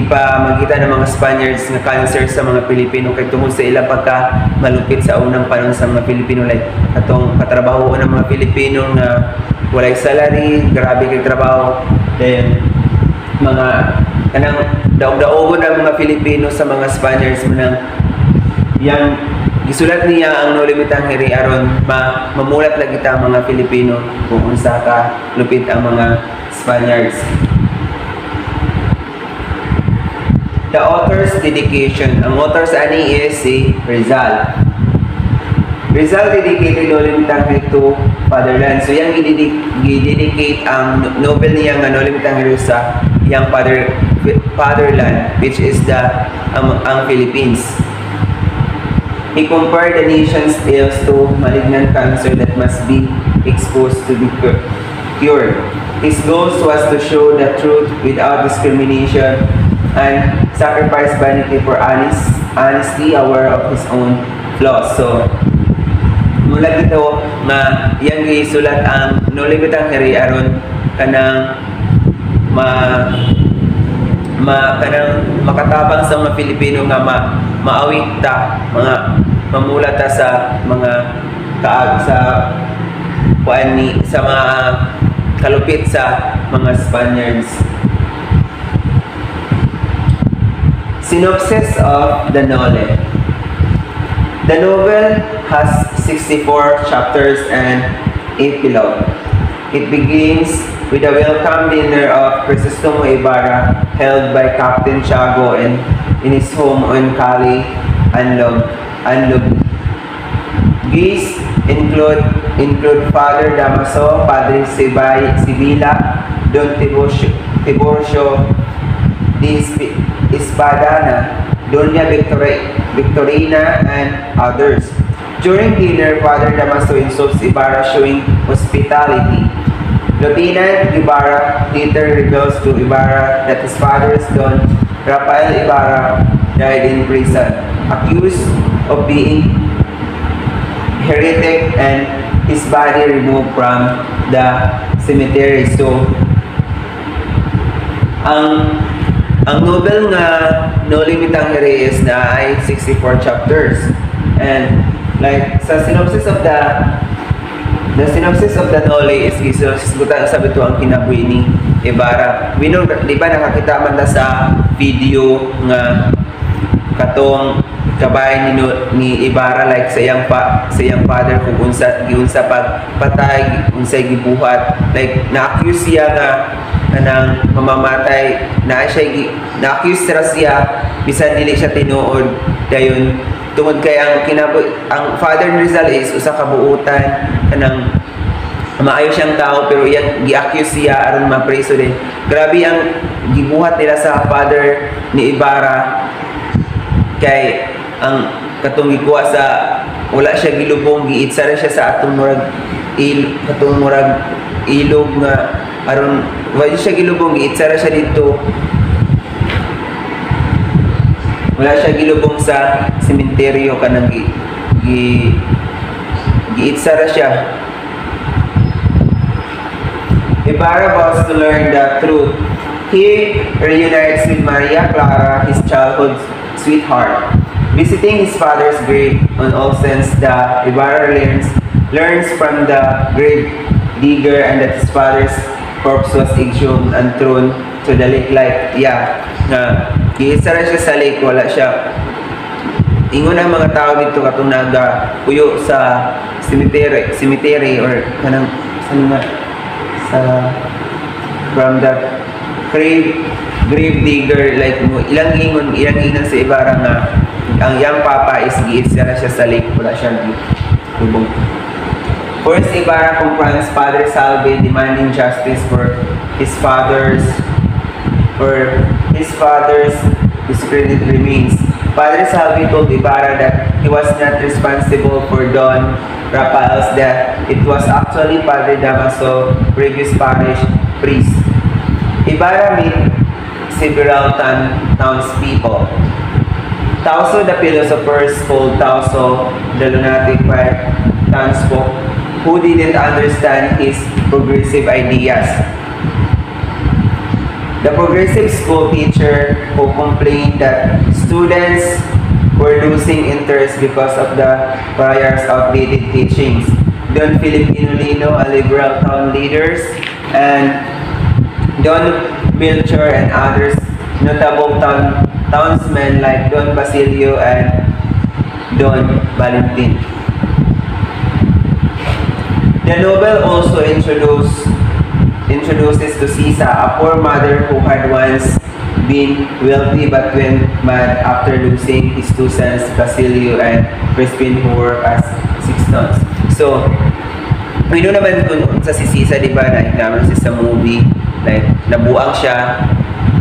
pa makita ng mga Spaniards nga cancer sa mga Pilipino kay tungod sa ilang pagka malupit sa unang panahon sa mga Pilipino, like atong katrabaho ng mga Pilipino nga walay salary, grabe kay trabaho, then mga kanang daog-daogon ang mga Pilipino sa mga Spaniards manang yang gisulat niya ang No Limitang Hiri aron mamulat lang kita mga Pilipino kung unsa ka lupit ang mga Spaniards. The author's dedication. Ang author sa ani is si Rizal. Rizal dedicated No Limitang Hiri to Fatherland. So yang i-dedicate ang novel niya nga No Limitang Hiri sa yang fatherland, which is ang Philippines. He compared the nation's ills to malignant cancer that must be exposed to be cured. His goal was to show the truth without discrimination and sacrifice vanity for honesty, aware of his own flaws. So, mula dito na yang gisulat ang No Limitang Hiri aron kanang kanang makatabang sa mga Pilipino nga maawit ta, mamula ta sa mga sa mga kalupit sa mga Spaniards. Synopsis of the novel. The novel has 64 chapters and epilogue. It begins with a welcome dinner of Crisostomo Ibarra held by Captain Tiago in his home on Cali, Anlog. Guests include Father Damaso, Padre Sibila, Don Tiburcio Espadana, Doña Victorina, and others. During dinner, Father Damaso insults Ibarra, showing hospitality. Lieutenant Ibarra later reveals to Ibarra that his father, Don Rafael Ibarra, died in prison, accused of being heretic, and his body removed from the cemetery. So, ang novel nga No Limitang Hiri is na ay 64 chapters, and like sa synopsis of the novel is gisgutan sa bito ang kinabuhi ni Ibarra. We know, di ba nakakita man ta sa video nga katong kabay ni Ibarra, like sa iyang father kung unsa pagpatay, unsay gibuhat, like na-accuse siya nga kanang mamamatay, na-accuse siya bisan dili siya tinuod dayon tungod kay ang father ni Rizal is usa ka buutan kanang maayo siyang tao, pero iyang gi-accuse siya aron mapreso din. Grabe ang gibuhat nila sa father ni Ibarra, kay ang katong gikuha sa wala siya gilubong, giitsara siya sa atong murag ilog nga aron wala siya gilubong, giitsara siya dito, wala siya gilubong sa sementeryo kanang giitsara siya. Ibarra vows to learn the truth. He reunites with Maria Clara, his childhood sweetheart. Visiting his father's grave on All Saints, Ibarra learns from the grave digger and that his father's corpse was exhumed and thrown to the lake. Like, nga giisara siya sa lake, wala siya. Ingon ang mga tao dito katong puyo sa cemetery or kanang from the grave digger, like ilang ingon sa Ibarra nga ang young papa is giitsara siya sa lake, wala siyang lubong. First, Ibarra confronts Padre Salve, demanding justice for his father's discredited remains. Padre Salve told Ibarra that he was not responsible for Don Rafael's death. It was actually Padre Damaso, previous parish priest. Ibarra met several townspeople. Tauso the philosopher called Tauso the lunatic townsfolk who didn't understand his progressive ideas. The progressive school teacher who complained that students were losing interest because of the prior's outdated teachings. Don Filipino Lino, a liberal town leaders, and Don Melchor and others notable townsmen like Don Basilio and Don Valentin. The novel also introduces to Sisa, a poor mother who had once been wealthy but went mad after losing his two sons, Basilio and Crispin, who were as sextons. So, we know naman kung sa si Sisa, di ba, naman siya sa movie, like, nabuang siya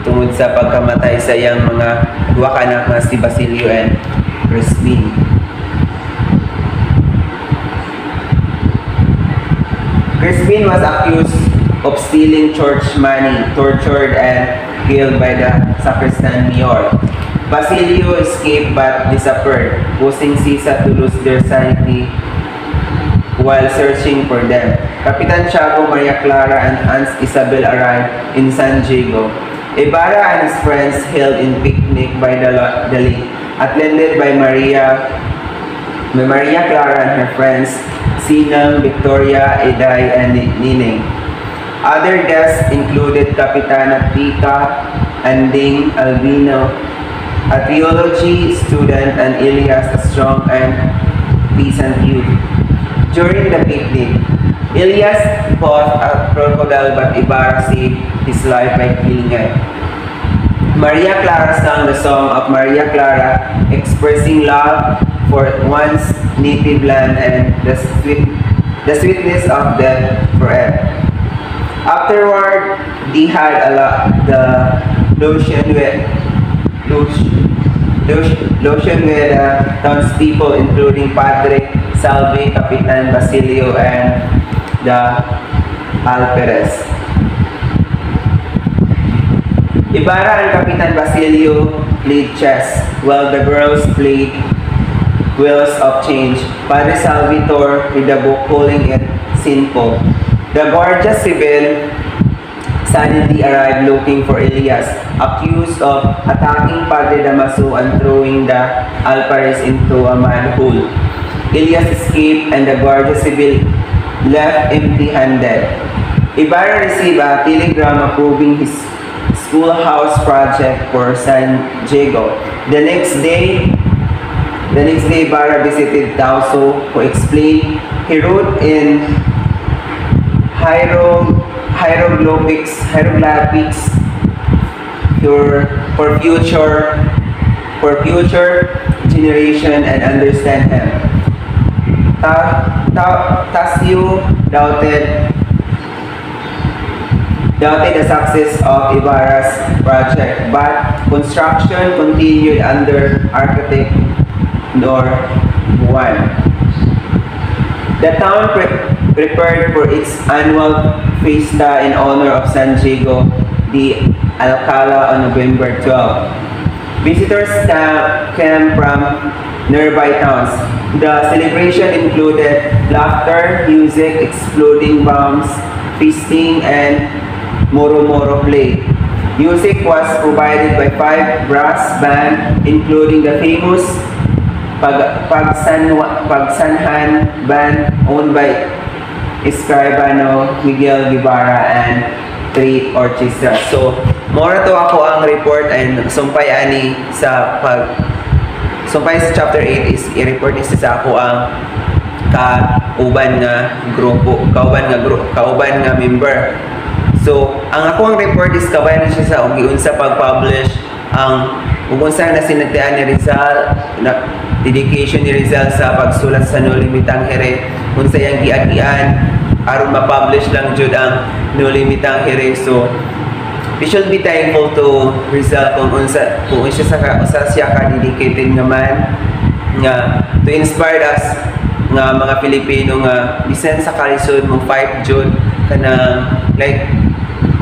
tungod sa pagkamatay sa iyang mga dua kanak na si Basilio and Crispin. Crispin was accused of stealing church money, tortured and killed by the sacristan mayor. Basilio escaped but disappeared, causing Sisa to lose their sanity while searching for them. Capitan Tiago, Maria Clara, and Aunt Isabel arrived in San Diego. Ibarra and his friends held in picnic by the lake, attended by Maria Clara and her friends, Sinang, Victoria, Eday, and Nining. Other guests included Capitana Tika, Anding, Albino, a theology student, and Elias, a strong and decent youth. During the picnic, Elias fought a crocodile but Ibarra saved his life by killing it. Maria Clara sang the song of Maria Clara, expressing love for one's native land and the sweetness of death forever. Afterward, they had the lotion with townspeople, including Padre Salve, Capitan Basilio, and the Alperes. Ibarra and Capitan Basilio played chess, while the girls played Wheels of Change. Padre Salvatore with the book calling it sinful. The Guardia Civil suddenly arrived looking for Elias, accused of attacking Padre Damaso and throwing the Alpares into a manhole. Elias escaped and the Guardia Civil left empty-handed. Ibarra received a telegram approving his schoolhouse project for San Diego. The next day, Ibarra visited Tauso, who explained he wrote in hieroglyphics for future generation and understand him. Tasio doubted the success of Ibarra's project, but construction continued under architect Nor Juan. The town prepared for its annual fiesta in honor of San Diego de Alcala on November 12. Visitors came from nearby towns. The celebration included laughter, music, exploding bombs, feasting, and moro-moro play. Music was provided by 5 brass bands, including the famous Pagsanhan band owned by Escribano Miguel Guevara and 3 orchestras. So, mora to ako ang report and sumpay ani sa sumpay sa chapter 8 is i-report is sa ako ang kauban nga member. So, ang ako ang report is kabayan siya sa unsa pag-publish ang unsa na sinatian ni Rizal na dedication ni Rizal sa pagsulat sa No Limitang Here, unsa yang giagian aron ma-publish lang jud ang No Limitang Here. So we should be thankful to Rizal kung unsa siya ka dedicated nga man nga to inspire us nga mga Pilipino nga bisan sa kalisod mo fight jud kanang like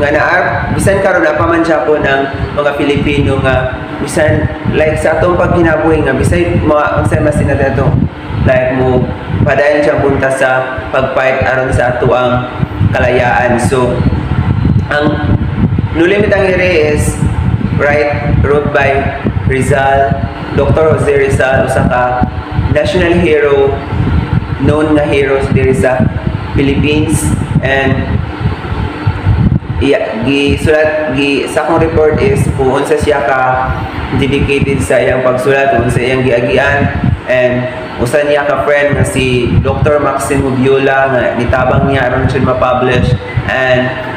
nga bisan karon na paman Japon ang mga Pilipino nga bisan like sa atong paghinabuhi nga bisan mga unsay mas sinato like mo padayon siya punta sa pagfight aron sa ato ang kalayaan. So ang No Limit ang Here is wrote by Rizal, Dr. Jose Rizal, usa ka national hero, known na heroes diri sa Philippines. And sa akong report is kung unsa siya ka dedicated sa iyang pagsulat, kung unsa iyang giagian, and usa niya ka friend nga si Dr. Maximo Viola nga nitabang niya aron siya ma-publish and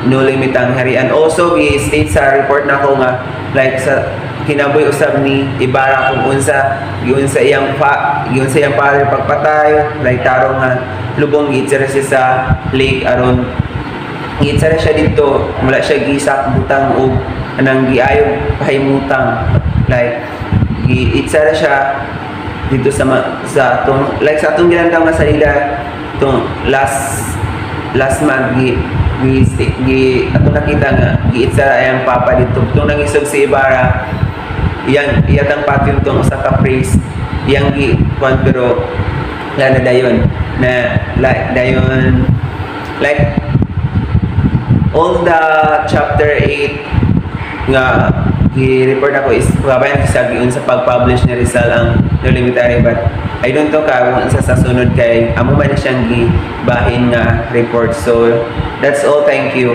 No Limit ang Here. And also i-state sa report nako nga like sa kinabuhi usab ni Ibarra kung unsa iyang father pagpatay, like tarong nga lubong gitsara siya sa lake aron gitsara siya dito, wala siya gisak butang og anang giayog pahimutang, like gitsara siya dito sa atong like sa atong ginandaw nga salila tong last month atong nakita nga giitsara ayang papa dito tong nangisog si Ibarra iyatang patyon tong usa ka priest iyang kwan pero lana dayon na like all the chapter 8 nga i-report ako is kabayan sa giun sa pag-publish ni Rizal ang No Limit ang Here, but I don't know kung isa sa sunod kay amo man siyang gibahin nga report. So that's all, thank you.